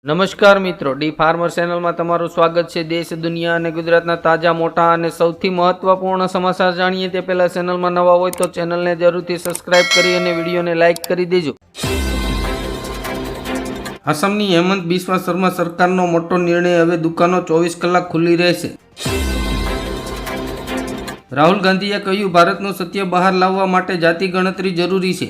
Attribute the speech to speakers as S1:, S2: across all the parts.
S1: નમસ્કાર મિત્રો, D farmer ચેનલમાં તમારું સ્વાગત છે। દેશ, દુનિયા અને ગુજરાતના તાજા, મોટા અને સૌથી મહત્વપૂર્ણ સમાચાર જાણીએ તે પહેલા ચેનલમાં નવા હોય તો ચેનલને જરૂરથી સબસ્ક્રાઇબ કરી અને વિડીયોને લાઇક કરી દેજો। આસામની હેમંત બિસ્વા શર્મા સરકારનો મોટો નિર્ણય, હવે દુકાનો 24 કલાક ખુલ્લી રહેશે। રાહુલ ગાંધીએ કહ્યું, ભારતનું સત્ય બહાર લાવવા માટે જાતિ ગણતરી જરૂરી છે।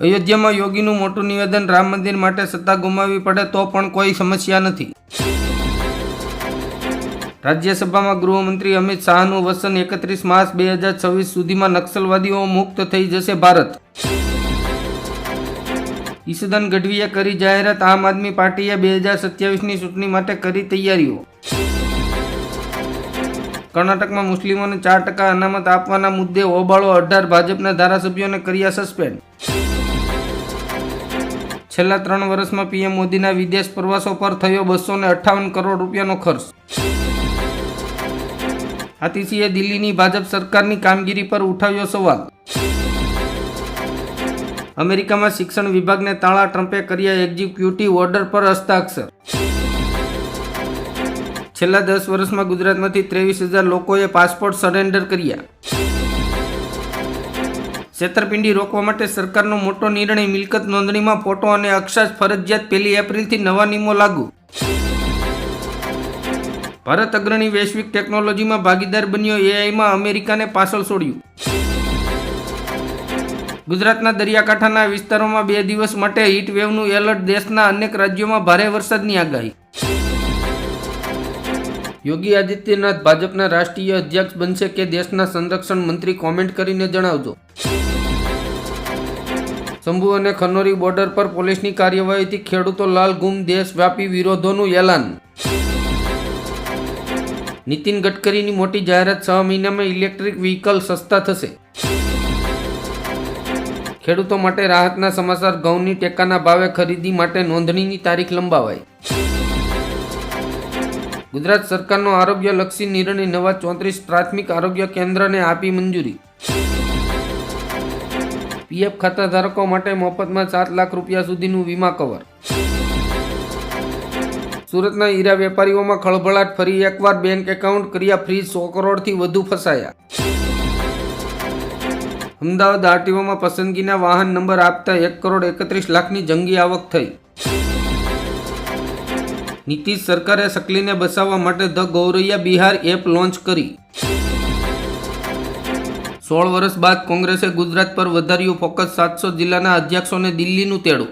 S1: અયોધ્યામાં યોગીનું મોટું નિવેદન, રામ મંદિર માટે સત્તા ગુમાવવી પડે તો પણ કોઈ સમસ્યા નથી। રાજ્યસભામાં ગૃહમંત્રી અમિત શાહનું વચન, 31 માર્ચ 2026 સુધીમાં નક્સલવાદીઓ મુક્ત થઈ જશે ભારત। ઈશુદાન ગઢવીએ કરી જાહેરાત, આમ આદમી પાર્ટીએ 2027ની ચૂંટણી માટે કરી તૈયારીઓ। કર્ણાટકમાં મુસ્લિમોને 4% અનામત આપવાના મુદ્દે હોબાળો, 18 ભાજપના ધારાસભ્યોને કર્યા સસ્પેન્ડ। છેલ્લા 3 વર્ષમાં પીએમ મોદીના વિદેશ પ્રવાસો પર થયો 258 કરોડ રૂપિયાનો ખર્ચ। આતિશીએ દિલ્હીની ભાજપ સરકારની કામગીરી પર ઉઠાવ્યો સવાલ। અમેરિકામાં શિક્ષણ વિભાગને તાળા, ટ્રમ્પે કર્યા એક્ઝિક્યુટિવ ઓર્ડર પર હસ્તાક્ષર। છેલ્લા 10 વર્ષમાં ગુજરાતમાંથી 23,000 લોકોએ પાસપોર્ટ સરેન્ડર કર્યા। છેતરપિંડી રોકવા માટે સરકારનો મોટો નિર્ણય, મિલકત નોંધણીમાં ફોટો અને અક્ષાંશ ફરજિયાત, 1 એપ્રિલથી નવા નિયમો લાગુ। ભારત અગ્રણી વૈશ્વિક ટેકનોલોજીમાં ભાગીદાર બન્યો, એઆઈમાં અમેરિકાને પાછળ છોડ્યું। ગુજરાતના દરિયાકાંઠાના વિસ્તારોમાં 2 દિવસ માટે હીટવેવનું એલર્ટ, દેશના અનેક રાજ્યોમાં ભારે વરસાદની આગાહી। યોગી આદિત્યનાથ ભાજપના રાષ્ટ્રીય અધ્યક્ષ બનશે કે દેશના સંરક્ષણ મંત્રી? કોમેન્ટ કરીને જણાવજો। શંભુ અને ખનોરી બોર્ડર પર પોલીસની કાર્યવાહીથી ખેડૂતો લાલ ગુમ, દેશવ્યાપી વિરોધોનું એલાન। નીતિન ગડકરીની મોટી જાહેરાત, 6 મહિનામાં ઇલેક્ટ્રિક વ્હીકલ સસ્તા થશે। ખેડૂતો માટે રાહતના સમાચાર, ઘઉંની ટેકાના ભાવે ખરીદી માટે નોંધણીની તારીખ લંબાવાઈ। ગુજરાત સરકારનો આરોગ્યલક્ષી નિર્ણય, નવા 34 પ્રાથમિક આરોગ્ય કેન્દ્રને આપી મંજૂરી। પીએફ ખાતા ધારકો માટે મફતમાં 7 લાખ રૂપિયા સુધીનું વીમા કવર। સુરતના હીરા વેપારીઓમાં ખળભળાટ, ફરી એકવાર બેંક એકાઉન્ટ કર્યા ફ્રીઝ, 100 કરોડથી વધુ ફસાયા। અમદાવાદ આરટીઓમાં પસંદગીના વાહન નંબર આપતા 1,31,00,000ની જંગી આવક થઈ। નીતિશ સરકારે સકલીને બચાવવા માટે ધ ગૌરૈયા બિહાર એપ લોન્ચ કરી। 16 વર્ષ બાદ કોંગ્રેસે ગુજરાત પર વધાર્યું ફોકસ, 700 જિલ્લાના અધ્યક્ષોને દિલ્હીનું તેડું।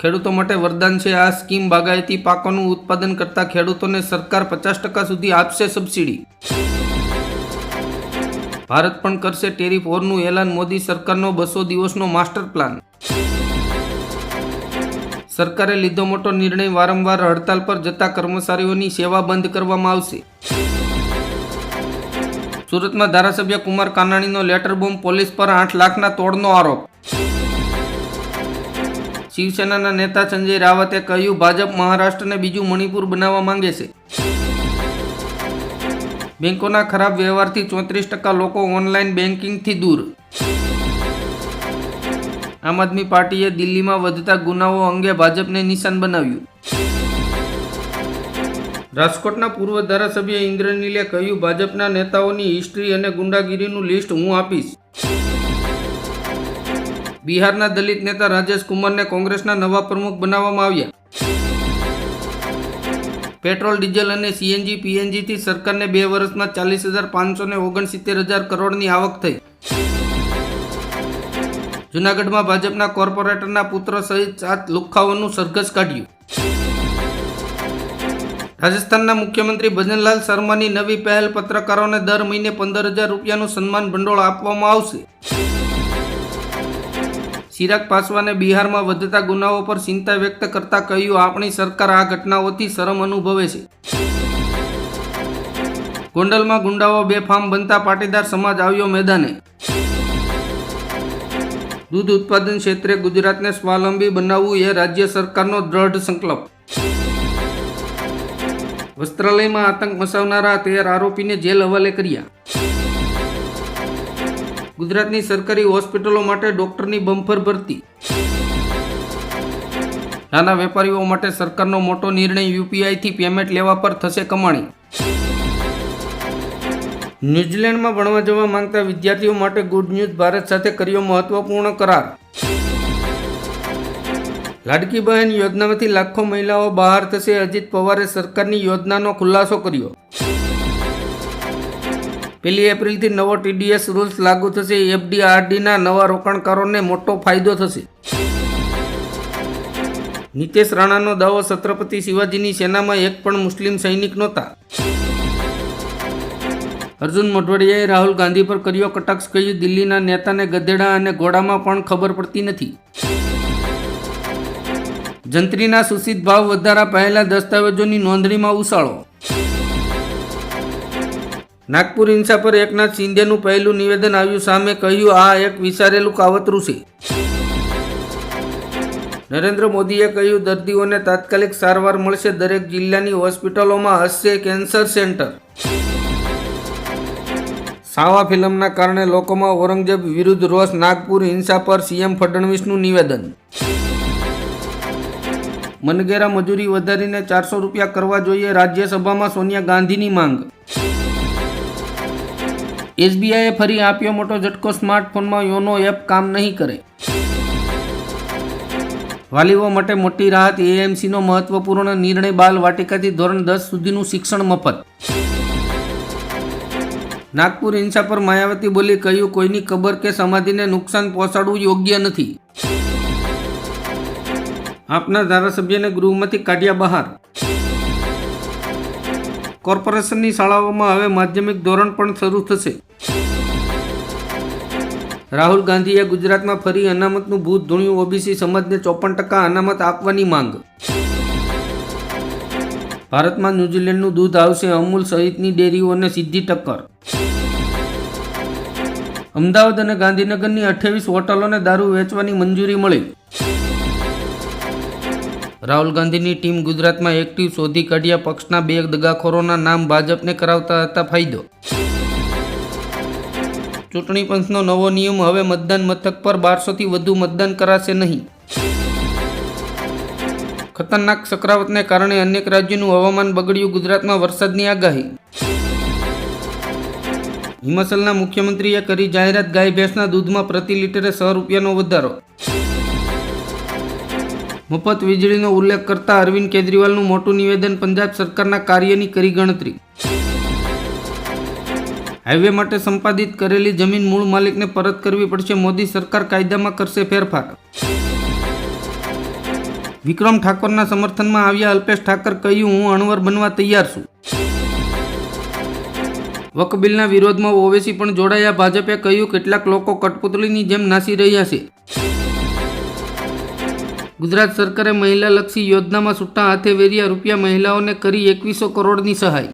S1: ખેડૂતો માટે વરદાન છે આ સ્કીમ, બાગાયતી પાકોનું ઉત્પાદન કરતા ખેડૂતોને સરકાર 50% સુધી આપશે સબસિડી। ભારત પણ કરશે ટેરિફ વોરનું એલાન, મોદી સરકારનો 200 દિવસનો માસ્ટર પ્લાન। સરકારે લીધો મોટો નિર્ણય, વારંવાર હડતાલ પર જતા કર્મચારીઓની સેવા બંધ કરવામાં આવશે। સુરતમાં ધારાસભ્ય કુમાર કાનાણીનો લેટર બોમ્બ, પોલીસ પર 8 લાખના તોડનો આરોપ। શિવસેનાના નેતા સંજય રાવતે કહ્યું, ભાજપ મહારાષ્ટ્રને બીજું મણિપુર બનાવવા માંગે છે। બેંકોના ખરાબ વ્યવહારથી 34% લોકો ઓનલાઈન બેન્કિંગથી દૂર। આમ આદમી પાર્ટીએ દિલ્હીમાં વધતા ગુનાઓ અંગે ભાજપને નિશાન બનાવ્યું। રાજકોટના પૂર્વ ધારાસભ્ય ઇન્દ્રનીલે કહ્યું, ભાજપના નેતાઓની હિસ્ટ્રી અને ગુંડાગીરીનું લિસ્ટ હું આપીશ। બિહારના દલિત નેતા રાજેશ કુમારને કોંગ્રેસના નવા પ્રમુખ બનાવવામાં આવ્યા। પેટ્રોલ, ડીઝલ અને સીએનજી, પીએનજીથી સરકારને 2 વર્ષમાં 40,569 કરોડની આવક થઈ। જૂનાગઢમાં ભાજપના કોર્પોરેટરના પુત્ર સહિત 7 લુખ્ખાઓનું સરઘસ કાઢ્યું। રાજસ્થાનના મુખ્યમંત્રી ભજનલાલ શર્માની નવી પહેલ, પત્રકારોને દર મહિને 15,000 રૂપિયાનું સન્માન ભંડોળ આપવામાં આવશે। ચિરાગ પાસવાને બિહારમાં વધતા ગુનાઓ પર ચિંતા વ્યક્ત કરતા કહ્યું, આપણી સરકાર આ ઘટનાઓથી શરમ અનુભવે છે। ગોંડલમાં ગુંડાઓ બેફામ બનતા પાટીદાર સમાજ આવ્યો મેદાને। દૂધ ઉત્પાદન ક્ષેત્રે ગુજરાતને સ્વાવલંબી બનાવવું એ રાજ્ય સરકારનો દ્રઢ સંકલ્પ। વસ્ત્રાલયમાં આતંક મચાવનારા 13 આરોપીને જેલ હવાલે કર્યા। ગુજરાતની સરકારી હોસ્પિટલો માટે ડોક્ટરની બમ્પર ભરતી। નાના વેપારીઓ માટે સરકારનો મોટો નિર્ણય, યુપીઆઈથી પેમેન્ટ લેવા પર થશે કમાણી. ન્યૂઝીલેન્ડમાં ભણવા જવા માંગતા વિદ્યાર્થીઓ માટે ગુડ ન્યૂઝ, ભારત સાથે કર્યો મહત્વપૂર્ણ કરાર. લાડકી બહેન યોજનામાંથી લાખો મહિલાઓ બહાર થશે, અજીત પવારે સરકારની યોજનાનો ખુલાસો કર્યો. 1 એપ્રિલથી નવો TDS રૂલ્સ લાગુ થશે, FDRDના નવા રોકાણકારોને મોટો ફાયદો થશે. નીતેશ રાણાનો દાવો, છત્રપતિ શિવાજીની સેનામાં એક પણ મુસ્લિમ સૈનિક નહોતા. અર્જુન મોઢવાડિયાએ રાહુલ ગાંધી પર કર્યો કટાક્ષ, કહ્યું દિલ્હીના નેતાને ગધેડા અને ઘોડામાં પણ ખબર પડતી નથી. જંત્રીના સૂચિત ભાવ વધારા, પહેલા દસ્તાવેજોની નોંધણીમાં ઉછાળો. નાગપુર હિંસા પર એકનાથ શિંદેનું પહેલું નિવેદન આવ્યું સામે, કહ્યું આ એક વિચારેલું કાવતરું છે. નરેન્દ્ર મોદીએ કહ્યું દર્દીઓને તાત્કાલિક સારવાર મળશે, દરેક જિલ્લાની હોસ્પિટલોમાં હશે કેન્સર સેન્ટર. સાવા ફિલ્મના કારણે લોકોમાં ઔરંગઝેબ વિરુદ્ધ રોષ, નાગપુર હિંસા પર CM ફડણવીસનું નિવેદન. મનરેગા મજૂરી વધારીને 400 રૂપિયા કરવા જોઈએ, રાજ્યસભામાં સોનિયા ગાંધીની માંગ. SBIએ ફરી આપ્યો મોટો ઝટકો, સ્માર્ટફોનમાં યોનો એપ કામ નહીં કરે. વાલીઓ માટે મોટી રાહત, AMCનો મહત્વપૂર્ણ નિર્ણય, બાલ વાટિકાથી ધોરણ 10 સુધીનું શિક્ષણ મફત. નાગપુર હિંસા પર માયાવતી બોલી, કહ્યું કોઈની કબર કે સમાધિને નુકસાન પહોંચાડવું યોગ્ય નથી. આપના ધારાસભ્યને ગૃહમાંથી કાઢ્યા બહાર. કોર્પોરેશનની શાળાઓમાં હવે માધ્યમિક ધોરણ પણ શરૂ થશે. રાહુલ ગાંધીએ ગુજરાતમાં ફરી અનામતનું ભૂત ધૂણ્યું, OBC સમાજને 54% અનામત આપવાની માંગ. ભારતમાં ન્યૂઝીલેન્ડનું દૂધ આવશે, અમૂલ સહિતની ડેરીઓને સીધી ટક્કર. અમદાવાદ અને ગાંધીનગરની 28 હોટલોને દારૂ વેચવાની મંજૂરી મળી. રાહુલ ગાંધીની ટીમ ગુજરાતમાં એક્ટિવ, શોધી કાઢ્યા પક્ષના 2 દગાખોરોના નામ, ભાજપને કરાવતા હતા ફાયદો. ચૂંટણી પંચનો નવો નિયમ, હવે મતદાન મથક પર 1200થી વધુ મતદાન કરાશે નહીં. ખતરનાક ચક્રવાતને કારણે અનેક રાજ્યોનું હવામાન બગડ્યું, ગુજરાતમાં વરસાદની આગાહી. હિમાચલના મુખ્યમંત્રીએ કરી જાહેરાત, ગાય ભેંસના દૂધમાં પ્રતિ લિટરે 6 રૂપિયાનો વધારો. મફત વીજળીનો ઉલ્લેખ કરતા અરવિંદ કેજરીવાલનું મોટું નિવેદન, પંજાબ સરકારના કાર્યની કરી ગણતરી. હાઈવે માટે સંપાદિત કરેલી જમીન મૂળ માલિકને પરત કરવી પડશે, મોદી સરકાર કાયદામાં કરશે ફેરફાર. વિક્રમ ઠાકોરના સમર્થનમાં આવ્યા અલ્પેશ ઠાકર, કહ્યું હું અણવર બનવા તૈયાર છું. વકફ બિલના વિરોધમાં ઓવેસી પણ જોડાયા, ભાજપે કહ્યું કેટલાક લોકો કઠપુતળીની જેમ નાસી રહ્યા છે. ગુજરાત સરકારે મહિલાલક્ષી યોજનામાં છૂટા હાથે વેર્યા રૂપિયા, મહિલાઓને કરી 2100 કરોડની સહાય.